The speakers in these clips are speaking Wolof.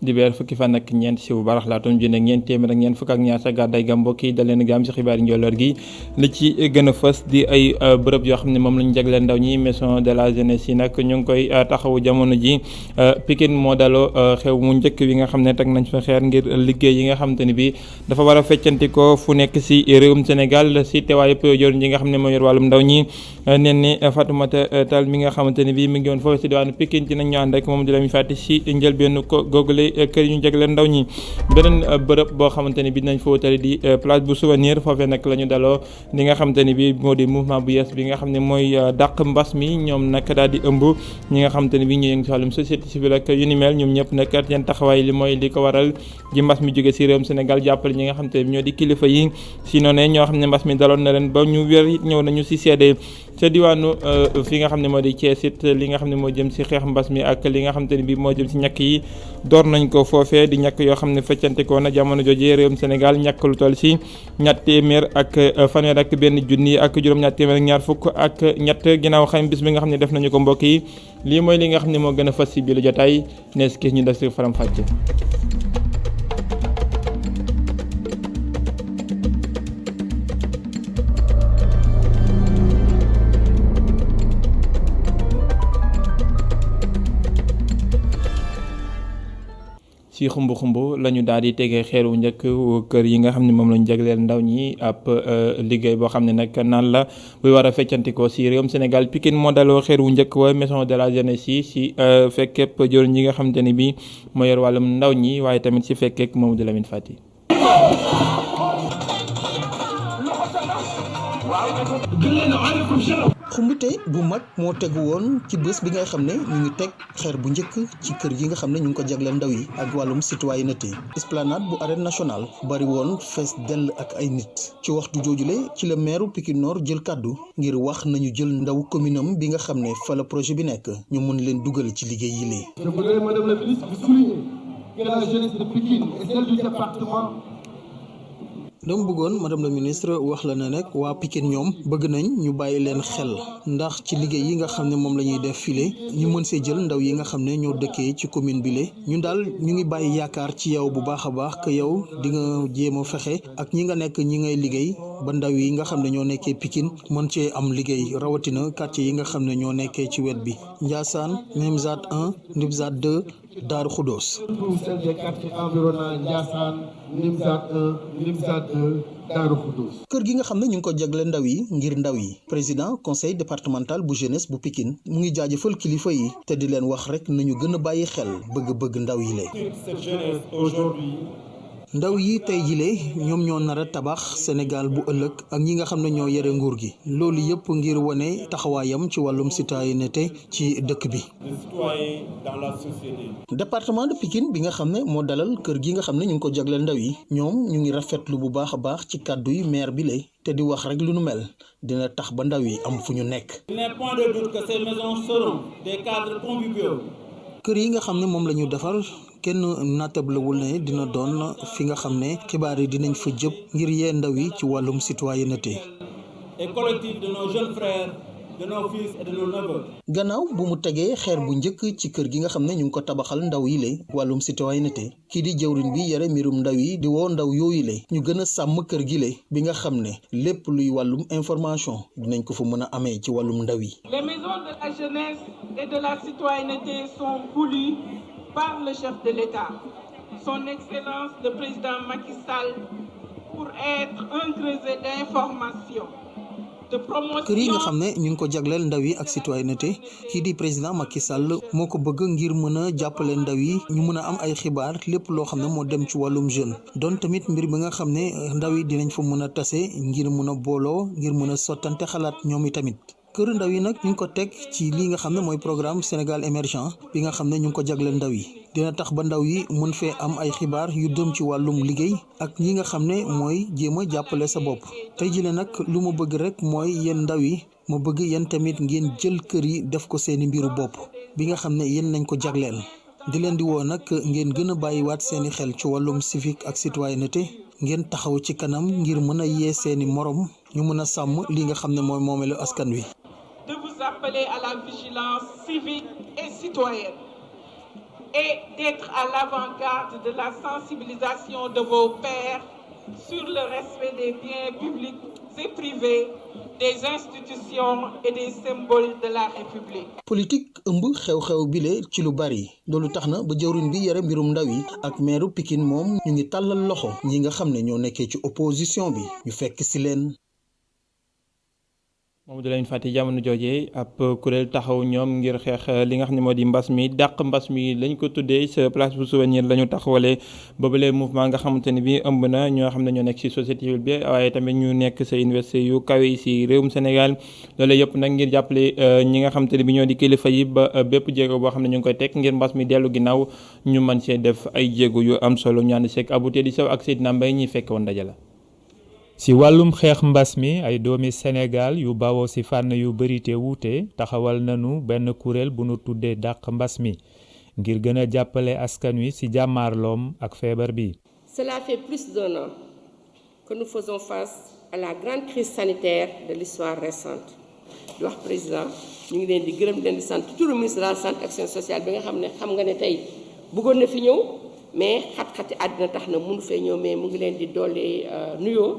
dibeer fukki fan ak ñeent si bu barax laatum junne ak ñeent téeméer ak ñeent fukk ak ñaar sa gàdday ga mbokk yi da leen gaam si xibaar yi njolloor gi li ci gën a fës di ay bërëb yoo xam ne moom lañu jagleel ndaw ñi maison de la jeunesse yi nag ñu ngi koy taxawu jamono ji Pikine moo daloo xew mu njëkk bi nga xam ne teg nañ fa xeer ngir liggéey yi nga xam te ne bi dafa war a feccantikoo fu nekk si réewum Sénégal si teewaay yëpp joriñ yi nga xam ne moo yor wàllum ndaw ñi neen ni Fatoumata Tall mi nga xamante ne bi mi ngi woon foofu si diwaanu Pikine dinañ ñu ànd rek moom di la mi fàtti si njëlbeenu ko googule kër yi ñu jagleel ndaw ñi beneen bërëb boo xamante ni bi dinañ fa wutale di place bu souvenir foofee nag la ñu daloo li nga xamante ni bi moo di mouvement bu yees bi nga xam ne mooy dàq mbas mi ñoom nag daal di ëmb ñi nga xamante ni bi ñu ngi si wàllum société civile ak yu ni mel ñoom ñëpp nag seen taxawaay li mooy li ko waral ji mbas mi jóge si réewum Sénégal jàppale ñi nga xamante ne bi ñoo di kilifa yi si noonu ñoo xam ne mbas mi daloon na leen ba ñu wér it ñëw nañu si seede ca diwaanu fi nga xam ne moo di Thiès it li nga xam ne moo jëm si xeex mbas mi ak li nga xamante ni bi moo jëm si ñàkk yi door nañ ko foofee di ñàkk yoo xam ne feccantikoo na jamono jooju réewum Sénégal ñàkk lu toll si ñett téeméer ak fanweer ak benn junni ak juróom-ñaar téeméer ak ñaar fukk ak ñett ginnaaw xam bis bi nga xam ne def nañu ko mbokk yi lii mooy li nga xam ne moo gën a fës si biir jotaay nees ki ñu def si faram fàcce. ci xumb la ñu daal di tegee xeeru njëkk kër yi nga xam ne moom la ñu jagleel ndaw ñi ab liggéey boo xam ne nag naan la buy war a feccantikoo si réewum Sénégal Pikine moo daloo xeeru njëkk wa maison de la jeunesse yi si fekkeep jëriñ ñi nga xamante ni bi moo yor wàllum ndaw ñi waaye tamit si fekkeek Mamadou Lamine Fati. xumbute bu mag moo tegu woon ci bés bi nga xam ne ñu ngi teg xeer bu njëkk ci kër yi nga xam ne ñu ngi ko jagleel ndaw yi ak wàllum citoyenneté esplanade bu arène nationale bari woon fees dell ak ay nit ci waxtu joojule ci la meeru Pikine Nord jël kàddu ngir wax nañu jël ndaw commune am bi nga xam ne fa la projet bi nekk ñu mën leen dugal ci liggéey yi lee. Je voudrais, Madame la ministre, vous souligner que la jeunesse de Pikine et celle du département. dama bëggoon madame la ministre wax la ne nag waa Pikine ñoom bëgg nañ ñu bàyyi leen xel ndax ci liggéey yi nga xam ne moom la ñuy def file ñu mën see jël ndaw yi nga xam ne ñoo dëkkee ci commune bi le ñun daal ñu ngi bàyyi yaakaar ci yow bu baax a baax que yow di nga jéem a fexe ak ñi nga nekk ñi ngay liggéey ba ndaw yi nga xam ne ñoo nekkee Pikine mën cee am liggéey rawatina quartier yi nga xam ne ñoo nekkee ci wet bi Ndiassane Nimzat 1 Nimzat 2 Daaru Xudoos. Celle des quartiers environnants Ndiassane, Nimzat 1, Nimzat 2, Daaru Xudoos. kër gi nga xam ne ñu ngi ko jagle ndaw yi ngir ndaw yi président conseil départemental bu jeunesse bu Pikine mu ngi jaajëfal kilifa yi te di leen wax rek nañu gën a bàyyi xel bëgg-bëgg ndaw yi lay. Cette jeunesse aujourd'hui. ndaw yi tey jile ñoom ñoo nar a tabax Sénégal bu ëllëg ak ñi nga xam ne ñoo yore nguur gi loolu yëpp ngir wane taxawaayam ci wàllum citoyenneté ci dëkk bi. Dans la société. département de Pikine bi nga xam ne moo dalal kër gi nga xam ne ñu ngi ko jagleel ndaw yi ñoom ñu ngi rafetlu bu baax a baax ci kàddu yi maire bi lay te di wax rek lu nu mel dina tax ba ndaw yi am fu ñu nekk. Il n'est point de doute que ces maisons seront des cadres conviviaux. kër yi nga xam ne moom la ñu defar kenn nattablewul ne dina doon fi nga xam ne xibaar yi dinañ fa jëp ngir yee ndaw yi ci wàllum citoyenneté. Et collectif de nos jeunes frères, de nos fils et de nos neveux. gannaaw bu mu tegee xeer bu njëkk ci kër gi nga xam ne ñu ngi ko tabaxal ndaw yi le wàllum citoyenneté kii di jëwriñ bi yore mbirum ndaw yi di woo ndaw yooyu le ñu gën a sàmm kër gi le bi nga xam ne lépp luy wàllum information dinañ ko fa mën a amee ci wàllum ndaw yi. Les maisons de la jeunesse et de la citoyenneté sont voulues par le chef de l'État, son Excellence le président Macky Sall, pour être un creuset d'information. kër yi nga xam ne ñu ngi ko jagleel ndaw yi ak citoyenneté kii di président Macky Sall moo ko bëgg ngir mën a jàppale ndaw yi ñu mën a am ay xibaar lépp loo xam ne moo dem ci wàllum jeune doon tamit mbir bi nga xam ne ndaw yi dinañ fa mën a tase ngir mën a booloo ngir mën a sottante xalaat ñoom i tamit. kër ndaw yi nag ñu ngi ko teg ci lii nga xam ne mooy programme Sénégal émergent bi nga xam ne ñu ngi ko jagleel ndaw yi dina tax ba ndaw yi mën fee am ay xibaar yu dem ci wàllum liggéey ak ñi nga xam ne mooy jéem a jàppale sa bopp tey jii nag lu ma bëgg rek mooy yéen ndaw yi ma bëgg yéen tamit ngeen jël kër yi def ko seeni mbiru bopp bi nga xam ne yéen nañ ko jagleel di leen di woo nag ngeen gën a bàyyiwaat seeni xel ci wàllum civique ak citoyenneté ngeen taxaw ci kanam ngir mën a yee seeni morom ñu mën a sàmm li nga xam ne mooy moomeelu askan wi. De vous appeler à la vigilance civique et citoyenne. et d'être à l'avant-garde de la sensibilisation de vos pairs sur le respect des biens publics et privés, des institutions et des symboles de la République. politique ëmb xew-xew bile ci lu bari loolu tax na ba jawriñ bi yore mbirum ndaw yi ak meeru Pikine moom ñu ngi tàllal loxo ñi nga xam ne ñoo nekkee ci opposition bi ñu fekk si leen. moom du leen fàtte jamono jooje ab kuréel taxaw ñoom ngir xeex li nga xam ne moo di mbas mi dàq mbas mi lañ ko tuddee sa place bu souvenir la ñu taxawalee boobule mouvement nga xamante ne bi ëmb na ñoo xam ne ñoo nekk ci société civile bi waaye tamit ñu nekk sa université yu kawe yi ci réewum Sénégal loolu yëpp nag ngir jàppale ñi nga xamante ne bi ñoo di kilifa yi ba bépp jéego boo xam ne ñu ngi koy teg ngir mbas mi dellu ginnaaw ñu mën see def ay jéego yu am solo ñu ànd seeg Abou Tedi Sow ak Seydina Mbaye ñi fekk woon ndaje la. ci wàllum xeex mbas mi ay doomi Sénégal yu bawoo ci fànn yu bari te wuute taxawal nañu benn kuréel bu nu tuddee dàq mbas mi ngir gën a jàppale askan wi ci jàmmaarloom ak feebar bi. Cela fait plus d'1 an que nous faisons face à la grande crise sanitaire de l'histoire récente di wax président ñu ngi leen di gërëm leen di sant turu ministre de la santé action sociale bi nga xam nga ne tey bëggoon na fi ñëw mais xat-xati àddina tax na mënu fee ñëw mais mu ngi leen di dolli nuyoo.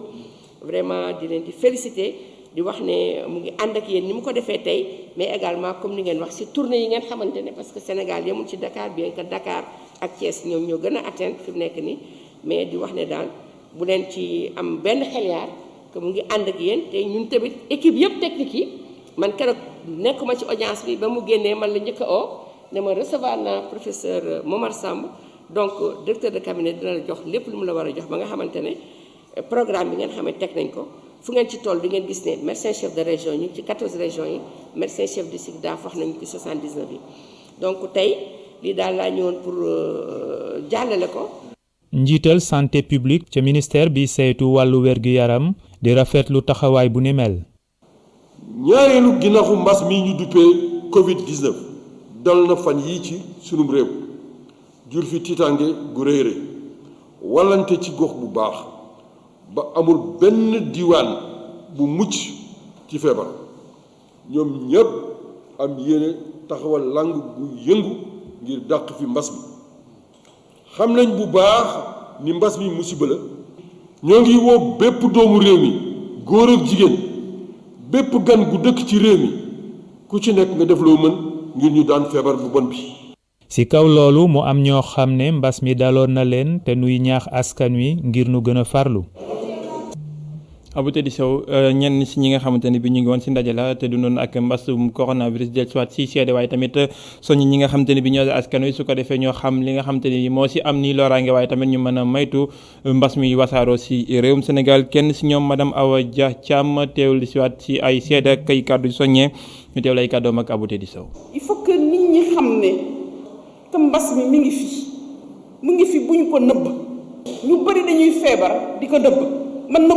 Vraiment di leen di féliciter di wax ne mu ngi ànd ak yéen ni mu ko defee tey mais également comme ni ngeen wax ci tournée yi ngeen xamante ne parce que Sénégal yemul ci Dakar bien que Dakar ak Thiès ñoom ñoo gën a atteindre fi mu nekk nii mais di wax ne daal bu leen ci am benn xel yaar que mu ngi ànd ak yéen te ñun tamit équipe yëpp technique yi man keroog nekkuma ci audience bi ba mu génnee man la njëkk a oo ne ma recevoir na professeur Momar Samb donc directeur de cabinet dina la jox lépp lu mu la war a jox ba nga xamante ne. programme bi ngeen xam ne teg nañ ko fu ngeen ci toll di ngeen gis ne médecin chef de région ñu ci 14 régions yi médecin chef de district daa wax nañu ci 79 yi donc tey lii daal laa ñëwoon pour jàllale ko. njiital santé publique ca ministère bi saytu wàllu wér-gu-yaram di rafetlu taxawaay bu ni mel. ñaareelu ginnaaxu mbas mi ñu duppee Covid-19 dal na fan yii ci sunum réew jur fi tiitaange gu rëy rëy wallante ci gox bu baax. ba amul benn diwaan bu mucc ci feebar ñoom ñëpp am yéene taxawal lang bu yëngu ngir dàq fi mbas mi xam nañ bu baax ni mbas mi musiba la ñoo ngi woo bépp doomu réew mi góor ak jigéen bépp gan gu dëkk ci réew mi ku ci nekk nga def loo mën ngir ñu daan feebar bu bon bi. ci kaw loolu mu am ñoo xam ne mbas mi daloon na leen te nuy ñaax askan wi ngir nu gën a farlu. Abou Tedi Sow ñenn si ñi nga xamante ne bi ñu ngi woon si ndaje la te dundoon ak mbasum coronavirus del soit si seede waaye tamit soññ ñi nga xamante ne bi ñoo askan wi su ko defee ñoo xam li nga xamante ne bi moo si am nii loraange waaye tamit ñu mën a maytu mbas mi wasaaroo si réewum Sénégal kenn si ñoom madame Awa Dia Thiam teewlu si waat si ay seede ak ay kàddu soññee ñu teewlu ay kàddoom ak Abou Tedi Sow. Il faut que nit ñi xam ne que mbas mi ngi fi mu ngi fi bu ñu ko nëbb ñu bëri dañuy feebar di ko nëbb man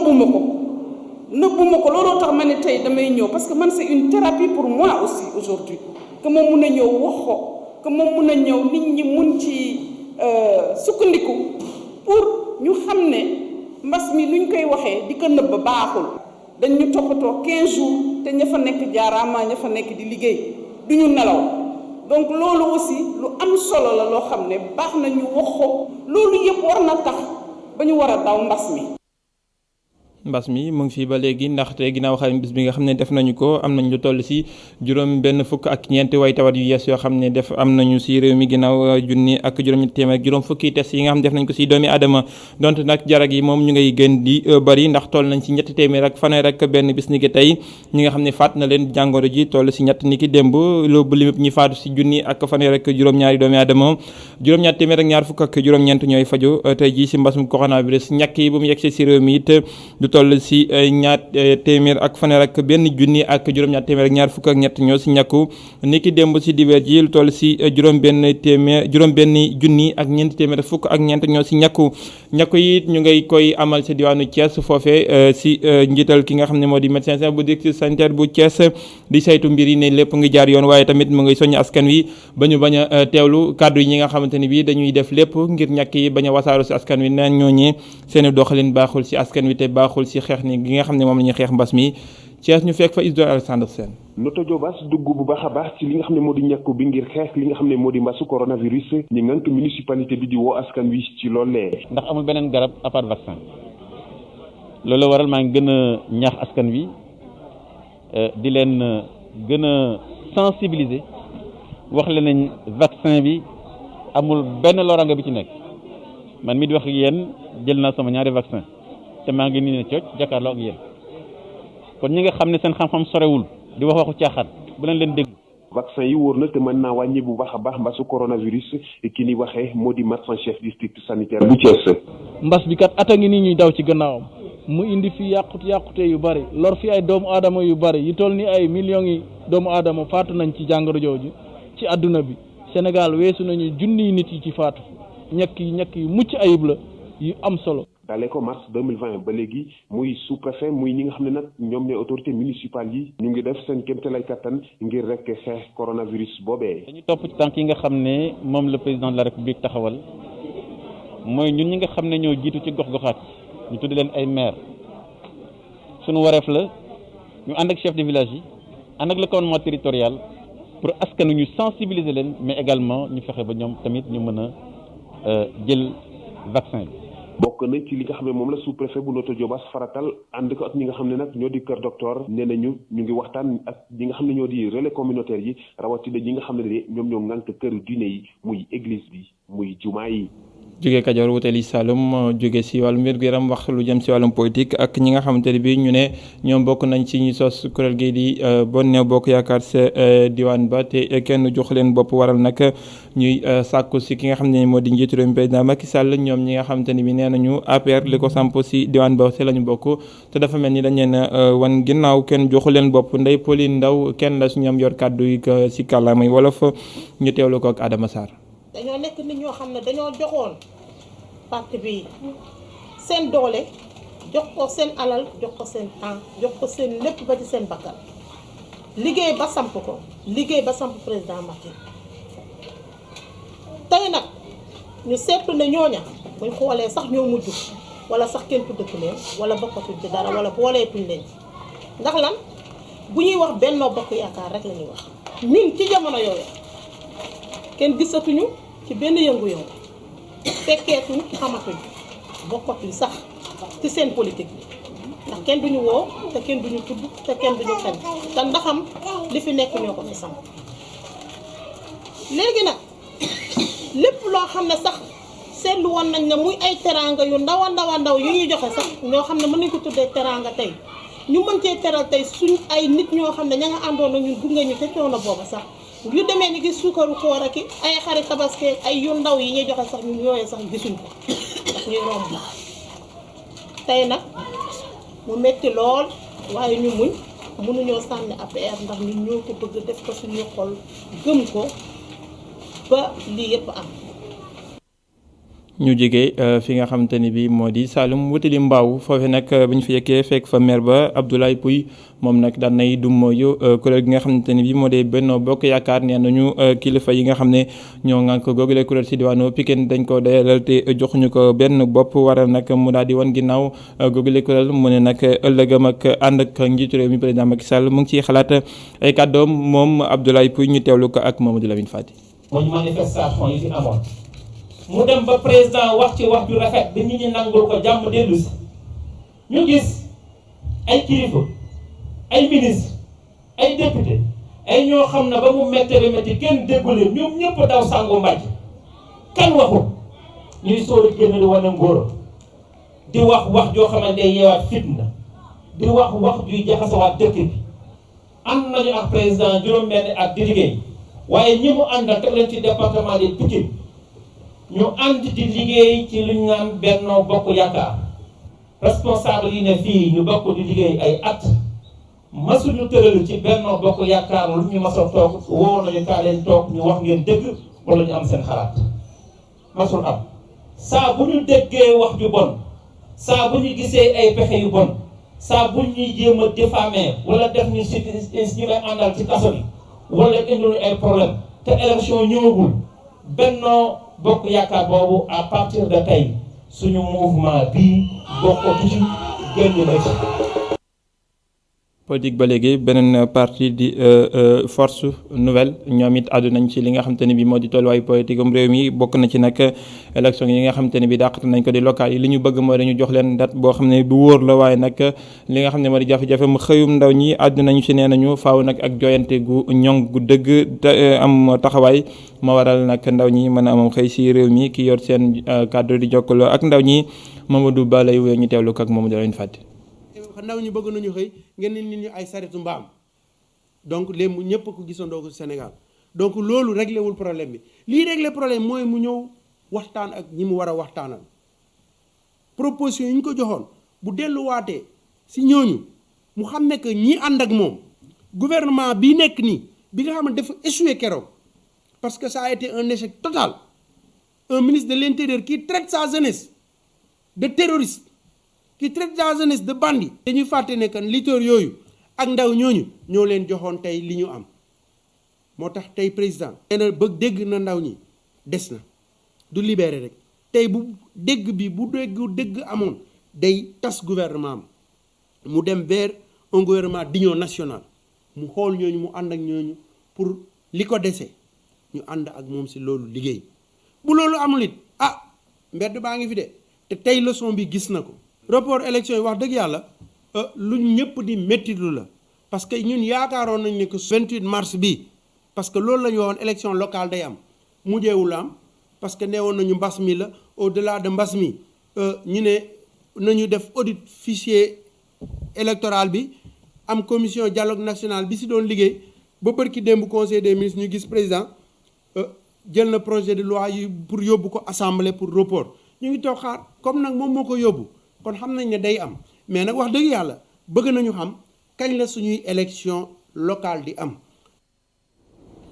nëbbuma ko looloo tax ma ne tey damay ñëw parce que man c'est une thérapie pour moi aussi aujourd'hui que moom mun a ñëw wax ko que moom mun a ñëw nit ñi mun ci sukkandiku pour ñu xam ne mbas mi luñ koy waxee di ko nëbb baaxul dañ ñu toppatoo 15 jours te ña fa nekk jaaraama ña fa nekk di liggéey du ñu nelaw donc loolu aussi lu am solo la loo xam ne baax na ñu wax ko loolu yëpp war na tax ba ñu war a daw mbas mi. mbas mi mu ngi fii ba léegi ndaxte ginnaaw xarim bis bi nga xam ne def nañu ko am nañ lu toll si juróom benn fukk ak ñeenti way tawat yu yees yoo xam ne def am nañu si réew mi ginnaaw junni ak juróom-ñetti téeméer ak juróom fukki test yi nga xam ne def nañ ko si doomi aadama donte nag jarag yi moom ñu ngay gën di bëri ndax toll nañ si ñetti téeméer ak fanweer ak benn bis ni ki tey ñi nga xam ne faat na leen jàngoro ji toll si ñett ni ki démb loobu limib ñi faatu si junni ak fanweer ak juróom-ñaari doomi aadama juróom-ñaar téeméer ak ñaar fukk ak juróom-ñeent ñooy faju tey ji si mbasum coronavirus ñàkk yi bu mu yegsee si réew mi it toll si ñaar téeméer ak fanweer ak benn junni ak juróom-ñaar téeméer ak ñaar fukk ak ñett ñoo si ñàkku niki démb si dibeer ji lu toll si juróom benn junni ak ñeenti téeméer fukk ak ñeent ñoo si ñàkku yi ñu ngay koy amal si diwaanu Thiès foofee si njiital ki nga xam ne moo di médecin chef bu district sanitaire bu Thiès di saytu mbir yi ne lépp ngi jaar yoon waaye tamit mu ngay soññ askan wi ba ñu bañ a teewlu kàddu yi ñi nga xamante ni bii dañuy def lépp ngir ñàkk yi bañ a wasaaru si askan wi neen ñooñee seen doxalin baaxul si askan wi te baaxul si xeex ni gi nga xam ne moom la ñuy xeex mbas mi Thiès ñu fekk fa Isidore Alexandre Sène. Notto Diobass dugg bu baax a baax ci li nga xam ne moo di ñàkku bi ngir xeex li nga xam ne moo di mbasu coronavirus ñi ngànk municipalité bi di woo askan wi ci loolee. ndax amul beneen garab à part vaccin loolu waral maa ngi gën a ñaax askan wi di leen gën a sensibiliser wax leen nañ vaccin bi amul benn loraange bi ci nekk man mi di wax ak yéen jël naa sama ñaari vaccin te maa ngi nii ne cooc jàkkaarloo ak yéen kon ñi nga xam ne seen xam-xam sorewul di wax waxu caaxaan bu leen déglu. vaccin yi wóor na te mën naa wàññi bu baax a baax mbasu coronavirus ki ni waxee moo di médecin chef district sanitaire bu Thiès. mbas bi kat ata ngi nii ñuy daw ci gannaawam mu indi fi yàqute yu bari lor fi ay doomu aadama yu bari yi toll ni ay millions yi doomu aadama faatu nañ ci jàngoro jooju ci àdduna bi Sénégal weesu nañu junniy nit yi ci faatu ñàkk yi mucc ayib la yu am solo. dalee ko mars 2020 ba léegi muy sous-préfet muy ñi nga xam ne nag ñoom ne autorité municipale yi ñu ngi def seen kéemtalaay kattan ngir rek xeex coronavirus boobee. dañu topp ci tànk yi nga xam ne moom le président de la république taxawal mooy ñun ñi nga xam ne ñoo jiitu ci gox-goxaat ñu tudd leen ay maire sunu wareef la ñu ànd ak chef de village yi ànd ak le commandement territorial pour askan wi ñu sensibiliser leen mais également ñu fexe ba ñoom tamit ñu mën a jël vaccin bi. bokk na ci li nga xam ne moom la sous-préfet bu Notto Diobass faratal ànd ko ak ñi nga xam ne nag ñoo di kër docteur nee nañu ñu ngi waxtaan ak ñi nga xam ne ñoo di relais communautaire yi rawatina ñi nga xam ne de ñoom ñoo ŋànk kër diine yi muy église bi muy jumaa yi. jóge Kajoor wutali Saloum jóge si wàllum wér-gu-yaram wax lu jëm si wàllum politique ak ñi nga xamante ne bii ñu ne ñoom bokk nañ ci ñu sos kuréel gi di Benno Bokk Yaakaar sa diwaan ba te kenn jox leen bopp waral nag ñuy sàkku si ki nga xam ne moo di njiitu réew mi président Macky Sall ñoom ñi nga xamante ne bii nee nañu APR li ko samp si diwaan ba si la ñu bokk te dafa mel ni dañ leen wan ginnaaw kenn joxu leen bopp Ndeye Pauline Ndaw kenn la si ñoom yor kàddu yi si kàllaamay wolof ñu teewlu ko ak Adama Sarr. dañoo nekk nit ñoo xam ne dañoo joxoon parti bi seen doole jox ko seen alal jox ko seen temps jox ko seen lépp ba ci seen bakkan liggéey ba samp ko liggéey ba samp président Macky tey nag ñu seetlu ne ñooña buñ xoolee sax ñoo mujj wala sax kenn tuddatu leen wala bokkatuñ ci dara wala booleetuñ leen ci ndax lan bu ñuy wax Benno Bokk Yaakaar rek la ñuy wax ñun ci jamono yooyu kenn gisatuñu ci benn yëngu-yëngu fekkeetuñ xamatuñ bokkatuñ sax ci seen politique bi ndax kenn duñu woo te kenn duñu tudd te kenn duñu xañ te ndaxam li fi nekk ñoo ko fi samp léegi nag lépp loo xam ne sax seetlu woon nañ ne muy ay teraanga yu ndaw a ndaw yu ñuy joxe sax ñoo xam ne mën nañ ko tuddee teraanga tey ñu mën cee teral tey suñ ay nit ñoo xam ne ña nga àndoon ak ñun gunge ñu te coono booba sax yu demee ni gis suukaru koor ak ay xarit tabaski ay yu ndaw yi ñuy joxe sax ñun yooyee sax gisuñ ko ndax ñuy romb tey nag mu metti lool waaye ñu muñ mënuñoo sànni APR ndax ñun ñoo ko bëgg def ko suñu xol gëm ko ba lii yëpp am. ñu jógee fi nga xamante ni bii moo di Saloum wutali Mbaaw foofu nag bu ñu fi yeggee fekk fa maire ba Abdoulaye Pouy moom nag daan nay dummóoyu kuréel gi nga xamante ni bii moo di Benno Bokk Yaakaar nee nañu kilifa yi nga xam ne ñoo ngànk googule kuréel si diwaanu Pikine dañ ko dayalal te joxuñu ko benn bopp waral nag mu daal di wan ginnaaw googule kuréel mu ne nag ëllëgam ak ànd ak njiitu réew mi président Macky Sall mu ngi ciy xalaat ay kàddoom moom Abdoulaye Pouy ñu teewlu ko ak Mamadou Lamine Fati. mooy manifestation yi fi amoon. mu dem ba président wax ci wax ju rafet ba nit ñi nangul ko jàmm dellu si ñu gis ay kilifa ay ministre ay député ay ñoo xam ne ba mu méttee ba métti kenn déggu leen ñoom ñëpp daw sangu mbàjj kan waxul ñuy sóor a génn di wane ngóora di wax joo xamante ne yeewaat fitna di wax juy jaxasawaat dëkk bi ànd nañu ak président juróom-benn ak di liggéey waaye ñi mu àndal teg leen ci département de Pikine ñu ànd di liggéey ci lu ñu naan Benno Bokk Yaakaar responsable yi ne fii ñu bokk di liggéey ay at masuñu tëral ci Benno Bokk Yaakaar lu ñu mas a toog woo nañu kaa leen toog ñu wax ngeen dëgg wala ñu am seen xalaat masul am saa bu ñu déggee wax ju bon saa bu ñu gisee ay pexe yu bon saa bu ñuy jéem a diffamer wala def ñu si ñu lay àndal ci kaso bi wala indil ay problème te élection ñëwagul Benno Bokk Yaakaar boobu à partir de tey suñu mouvement bii bokkatu ci génn na ci. politique ba léegi beneen parti di force nouvelle ñoom it àddu nañ ci li nga xamante ne bi moo di tolluwaayu politique am réew mi bokk na ci nag élection yi nga xamante ne bi dàqat nañ ko di local yi li ñu bëgg mooy dañu jox leen date boo xam ne bu wóor la waaye nag li nga xam ne moo di jafe-jafe mu xëyum ndaw ñi àddu nañu ci nee nañu faaw nag ak jooyante gu ñoŋ gu dëgg am taxawaay ma waral nag ndaw ñi mën a amam xëy si réew mi ki yor seen cadre di jokkaloo ak ndaw ñi Mamadou Ba lay wéy ñu teewlu ko ak Mamadou Lamine Fati. ndaw ñi bëgg nañu xëy ngeen nit ñu ay saretu mbaam donc léegi mu ñëpp ko gisandoo ko Sénégal donc loolu réglé wul problème bi lii réglé problème mooy mu ñëw waxtaan ak ñi mu war a waxtaanal proposition yi ñu ko joxoon bu delluwaatee si ñooñu mu xam ne que ñi ànd ak moom gouvernement bi nekk nii bi nga xam ne dafa échoué keroog parce que ça a été un échec total un ministre de l'intérieur qui traite sa jeunesse de terroriste qui traite la jeunesse de bandit dañuy fàtte ne kan leader yooyu ak ndaw ñooñu ñoo leen joxoon tey li ñu am moo tax tey président nee na bëgg dégg na ndaw ñi des na du libéré rek tey bu dégg bi bu dégg amoon day tas gouvernement am mu dem vers un gouvernement d'union nationale mu xool ñooñu mu ànd ak ñooñu pour li ko dese ñu ànd ak moom si loolu liggéey bu loolu amul it mbedd baa ngi fi de te tey leçon bi gis na ko report élection yi wax dëgg yàlla lu ñëpp di méttitlu la parce que ñun yaakaaroon nañ ne que 28 mars bi parce que loolu la ñu waxoon élection locale day am mujjeewul am parce que neewoon nañu mbas mi la au delà de mbas mi ñu ne nañu def audit fichier électoral bi am commission dialogue national bi si doon liggéey ba bërki démb conseil des ministres ñu gis président jël na projet de loi yi pour yóbbu ko assemblée pour report ñu ngi toog xaar comme nag moom moo ko yóbbu kon xam nañ ne day am mais nag wax dëgg yàlla bëgg nañu xam kañ la suñuy élection locale di am.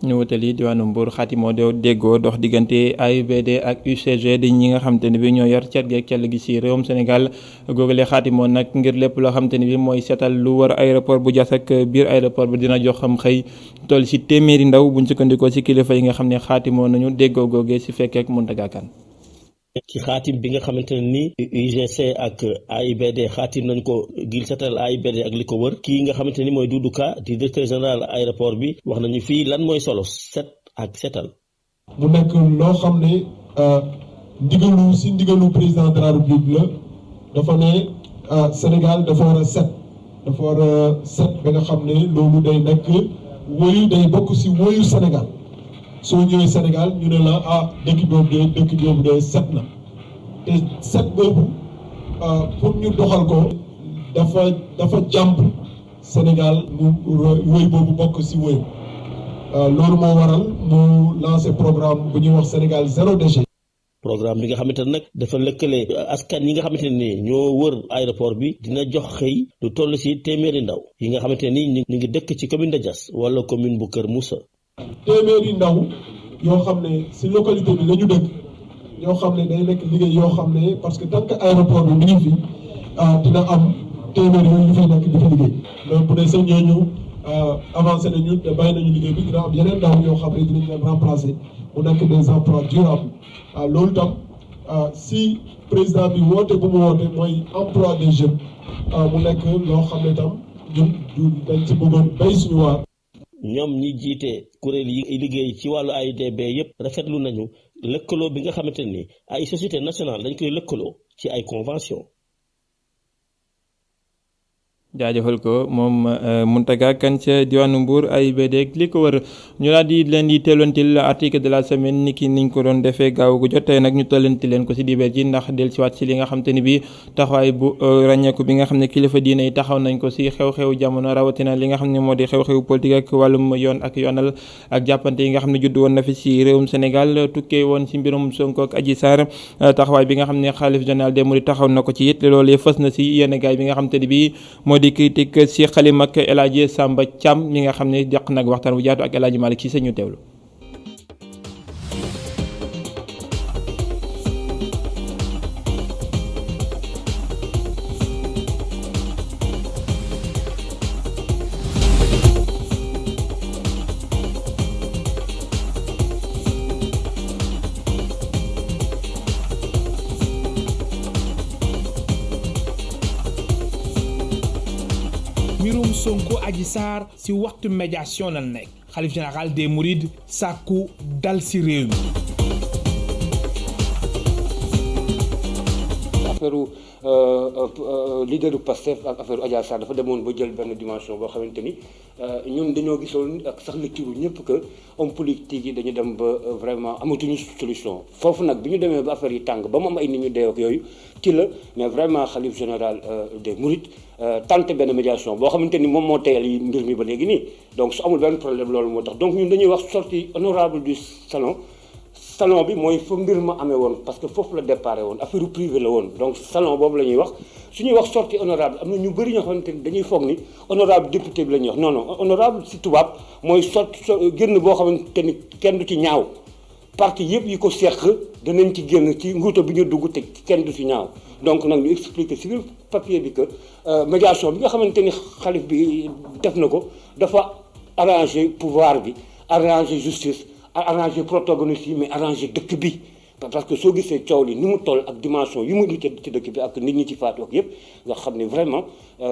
ñu wutali diwaanu Mbour xaatimoo de déggoo dox diggante AIBD ak UCG di ñi nga xamante ne bi ñoo yor cet geeg cell gi si réewum Sénégal googale xaatimoo nag ngir lépp loo xamante ne bi mooy seetal lu war aéroport bu Diass ak biir aéroport bi dina jox xam xëy toll si téeméeri ndaw buñ sukkandikoo si kilifa yi nga xam ne xaatimoo nañu déggoo googee si fekkeek Mountaga Kane ci xaatim bi nga xamante ne ni UGC ak AIBD xaatim nañ ko ngir seetal AIBD ak li ko wër kii nga xamante ni mooy Doudou Ka di directeur général aéroport bi wax nañu fii lan mooy solo set ak setal. mu nekk loo xam ne ndigalu président de la République la dafa ne Sénégal dafa war a set ba nga xam ne loolu day nekk woyu day bokk si woyu Sénégal. soo ñëwee Sénégal ñu ne la dëkk boobu de set na te set boobu pour ñu doxal ko dafa jàmp Sénégal mu wéy boobu bokk si wéy loolu moo waral mu lancé programme bu ñuy wax Sénégal zéro déchet. programme bi nga xamante ne nag dafa lëkkale askan yi nga xamante ne ñoo wër aéroport bi dina jox xëy lu toll si téeméeri ndaw yi nga xamante ne ni ñu ngi dëkk ci commune de Diass wala commune bu Kër Moussa. téeméeri ndaw yoo xam ne si localité bi la ñu dëkk ñoo xam ne day nekk liggéey yoo xam ne parce que tant que aéroport bi mi ngi fi dina am téeméer yooyu ñu fay nekk di fa liggéey donc bu dee sax ñooñu avancé nañu te bàyyi nañu liggéey bi dina am yeneen ndaw yoo xam ne dinañ leen remplacer mu nekk des emplois durables loolu tam si président bi woote bu mu woote mooy emploi des jeunes mu nekk loo xam ne tam ñun dañ ci bëggoon bay suñu waar. ñoom ñi jiite kuréel yi liggéey ci wàllu AIBD yépp rafetlu nañu lëkkaloo bi nga xamante ni ay société nationale dañ koy lëkkaloo ci ay convention jaajëfal ko moom Mountaga Kane ca diwaanu Mbour AIBD ak li ko wër ñu daal di leen di teelantil article de la semaine ni ki niñ ko doon defee gaaw gu jot tey nag ñu tollanti leen ko si dibeer ji ndax del siwaat si li nga xam te ni bi taxawaay bu ràññeeku bi nga xam ne kilifa diine yi taxaw nañ ko si xew-xew jamono rawatina li nga xam ne moo di xew-xew politique ak wàllum yoon ak yoonal ak jàppante yi nga xam ne judd woon na fi si réewum Sénégal tukkee woon si mbirum Sonko ak Adji Sarr taxawaay bi nga xam ne xaalif général des mourides taxaw na ko ci it loolee fës na si yenn gaay bi nga xam te ni bi di critique si xalim ak El Hadji Samba Thiam mi nga xam ne jàq nag waxtaan bu jaatu ak El Hadji Malick Cissé ñu teewlu. mbirum Sonko Adji Sarr ci waxtu médiation la nekk xalif général des Mourides sàkku dal ci réew mi. affaire leader du Pastef ak affaire Adji Sarr dafa demoon ba jël benn dimension boo xamante ni ñun dañoo gisoon ak sax lecture ñëpp que homme politique yi dañu dem ba vraiment amatuñu solution foofu nag bi ñu demee ba affaire yi tàng ba mu am ay nit ñu dee ak yooyu ci la mais vraiment xalif général des Mourides tenté benn médiation boo xamante ni moom moo teyal yi mbir mi ba léegi nii donc su amul benn problème loolu moo tax donc ñun dañuy wax sortie honorable du salon bi mooy fa mbir ma amee woon parce que foofu la déparé woon affaire privée la woon donc salon boobu la ñuy wax su ñuy wax sortie honorable am na ñu bëri ñoo xamante ni dañuy foog ni honorable député bi la ñuy wax non non honorable si tubaab mooy génn boo xamante ni kenn du ci ñaaw parti yëpp yi ko seq danañ ci génn ci nguuto bi ñu dugg te kenn du ci ñaaw donc nag ñu expliquer ci biir papier bi que médiation bi nga xamante ni xalif bi def na ko dafa arranger pouvoir bi arranger justice arranger protagoniste yi mais arranger dëkk bi parce que soo gisee coow li ni mu toll ak dimension yi mu indi ci dëkk bi ak nit ñi ci faatu ak yëpp nga xam ne vraiment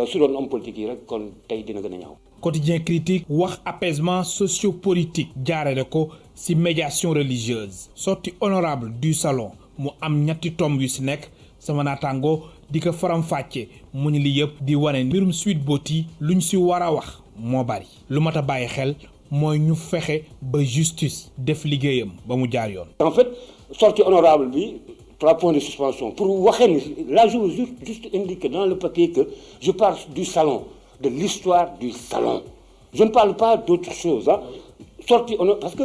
su doon homme politique yi rek kon tey dina gën a ñaaw. Quotidien critique wax apaisement sociopolitique jaarale ko ci médiation religieuse sortie honorable du salon mu am ñetti tomb yu ci nekk sama naataango di ko faram-fàcce mu ñu li yëpp di wane mbirum Sweet Beauty luñ ci war a wax moo bari lu mat a bàyyi xel. mooy ñu fexe ba justice def liggéeyam ba mu jaar yoon. En fait sortie honorable bi 3 points de suspension pour waxee ni là je veux juste indiquer dans le papier que je parle du salon de l'histoire du salon je ne parle pas d'autre chose ah sortie honorable parce que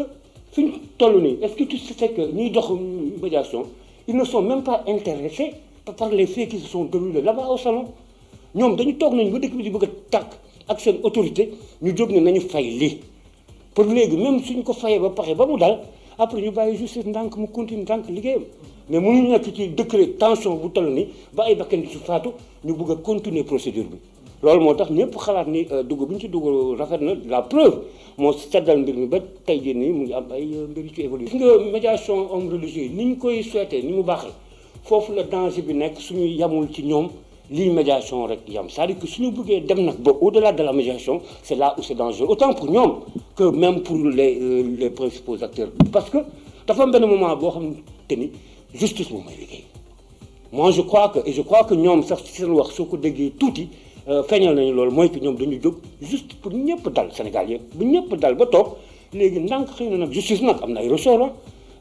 fi ñu toll nii est-ce que tu sais que ñuy dox médiation ils ne sont même pas intéressés par les faits qui se sont déroulés là-bas au salon ñoom dañu toog nañu ba dëkk bi di bëgg a tàkk ak seen autorité ñu jóg ne nañu fay lii. pour léegi même suñ ko fayee ba pare ba mu dal après ñu bàyyi justice ndànk mu continue ndànk liggéeyam mais mënuñu nekk ci décret tension bu toll ni ba ay bakkan di ci faatu ñu bëgg a continuer procédure bi loolu moo tax ñëpp xalaat ni dugg bi ñu ci dugg rafet na la preuve moo seddal mbir mi ba tey jii nii mu ngi am ay mbir yu ci évolué. gis nga médiation homme religieux ni ñu koy souhaité ni mu baaxee foofu la danger bi nekk suñu yamul ci ñoom lii médiation rek yam c'est-à-dire que suñu bëggee dem nag ba au-delà de la médiation c'est là où c'est dangereux autant pour ñoom que même pour les principaux acteurs parce que dafa am benn moment boo xamante ni justice moom mooy liggéey moi je crois que ñoom sax ci seen wax soo ko déggee tuuti feeñal nañu loolu mooy que ñoom dañu jóg juste pour ñëpp dal Sénégal yëpp bu ñëpp dal ba toog léegi ndànk xëy na nag justice nag am na ay ressort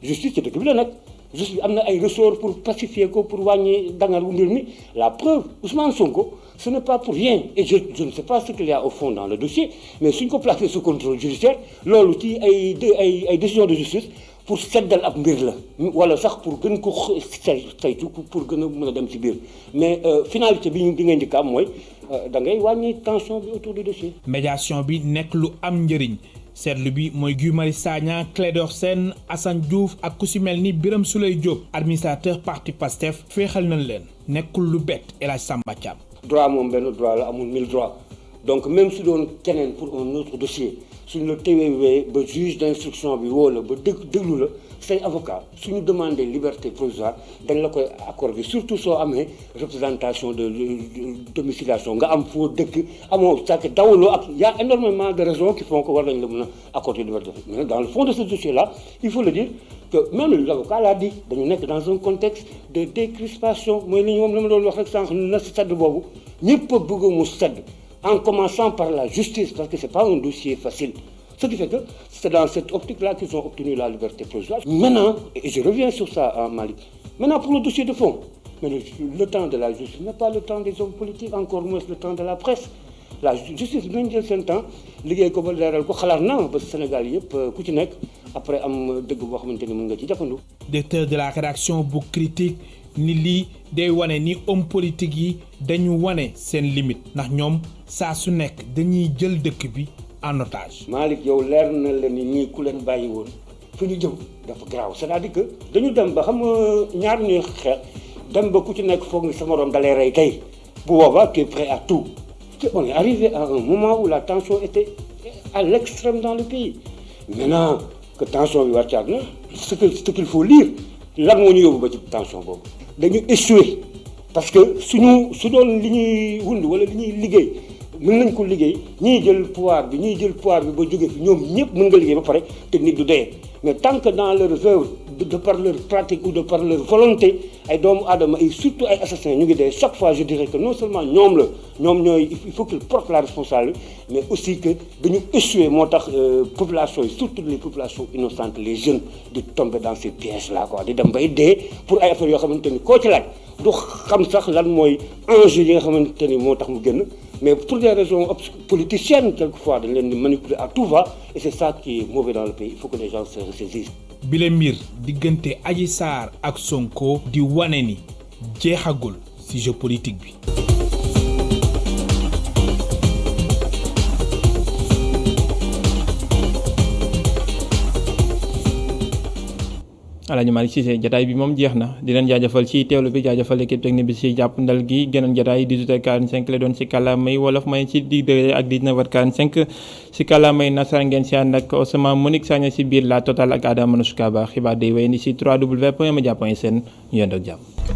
justice ci dëkk bi la nag justice bi am na ay ressort pour pacifier ko pour wàññi dangal bu mbir mi la preuve Ousmane Sonko ce n'est pas pour rien et je ne sais pas ce qu'il y a au fond dans le dossier mais suñ ko placé sous contrôle judiciaire loolu ci ay décision de justice pour seddal ab mbir la wala sax pour gën ko saytu pour gën a mën a dem ci biir mais finalité bi ngay njëkk am mooy da ngay wàññi tension bi autour du dossier. médiation bi nekk lu am njëriñ seetlu bi mooy Guy Marius Sagna Clédor Sène Assane Diouf ak ku si mel ni Birame Souleye Diop administrateur parti Pastef féexal nañ leen nekkul lu bett El Hadj Samba Thiam. droit moom benn droit la amul 1000 droits donc même su doon keneen pour un autre dossier suñu la teewee ba juge d'instruction bi woo la ba déglu la say avocat suñu demandé liberté provisoire dañ la koy accorder surtout soo amee représentation de domiciliation nga am foo dëkk amoo c'est dawaloo ak y a énormément de raisons qui font que war nañ la mën a accorder liberté mais dans le fond de ce dossier là il faut le dire que même l'avocat l'a dit dañu nekk dans un contexte de décrispation mooy li ñu moom la ma doon wax rek sànq na si sedd boobu ñëpp a bëgg mu sedd en commençant par la justice parce que c'est pas un dossier facile ce qui fait que c'est dans cette optique-là qu'ils ont obtenu la liberté provisoire. Maintenant, et je reviens sur ça Malick, maintenant pour le dossier de fond, mais le temps de la justice n'est pas le temps des hommes politiques, encore moins le temps de la presse. La justice dinañ jël seen temps liggéey ko ba leeral ko xalaat na ba Sénégal yëpp ku ci nekk après am dëgg boo xamante ni mën nga ci jàppandu. Directeur de la rédaction bu critique ni lii day wane ni homme politique yi dañu wane seen limite ndax ñoom saa su nekk dañuy jël dëkk bi en otage. Malick yow leer na la ni ñii ku leen bàyyi woon fi ñu jëm dafa grave c'est-à-dire que dañu dem ba xam ñaar ñuy xeex dem ba ku ci nekk foog ni sa morom dalay rey tey bu boobaa tu es prêt à tout. On est arrivé à un moment où la tension était à l'extrême dans le pays maintenant que tension bi wàccaat na ce qu'il faut lire lan moo ñu yóbbu ba ci tension boobu dañu échoué parce que su doon li ñuy wund wala li ñuy liggéey mën nañ ko liggéey ñii jël pouvoir bi ba jóge fi ñoom ñëpp mën nga liggéey ba pare te nit du dee mais tant que dans leurs œuvres de par leur pratique ou de par leur volonté ay doomu aadama et surtout ay assassins ñu ngi dee chaque fois je dirais que non seulement ñoom ñooy il faut qu'ils portent la responsabilité mais aussi que dañu échoué moo tax population yi surtout les populations innocentes les jeunes di tomber dans ces pièges là quoi di dem bay dee pour ay affaires yoo xamante ni koo ci laaj du xam sax lan mooy enjeu yi nga xamante ni moo tax mu génn mais pour des raisons politiciennes quelquefois dañ leen di manipuler à tout va et c'est ça qui est mauvais dans le pays il faut que les gens se ressaisissent. bile mbir diggante Adji Sarr ak Sonko di wane ni jeexagul ci jeu politique bi. Alaaji Malick Cissé jataay bi moom jeex na di leen jaajëfal ci teewlu bi jaajëfal équipe technique bi ci jàpp ndal gi geneen jataay 18h45 la doon ci kàllaamay wolof may ci dig dëgg ak 19h45 ci kàllaamay nasaraan ngeen ci ànd ak Ousmane Monique Sagna ci biir la Total ak Adama Manouchka Ba xibaar day wéy ni ci www.media.sn ñu yendoo ak jàmm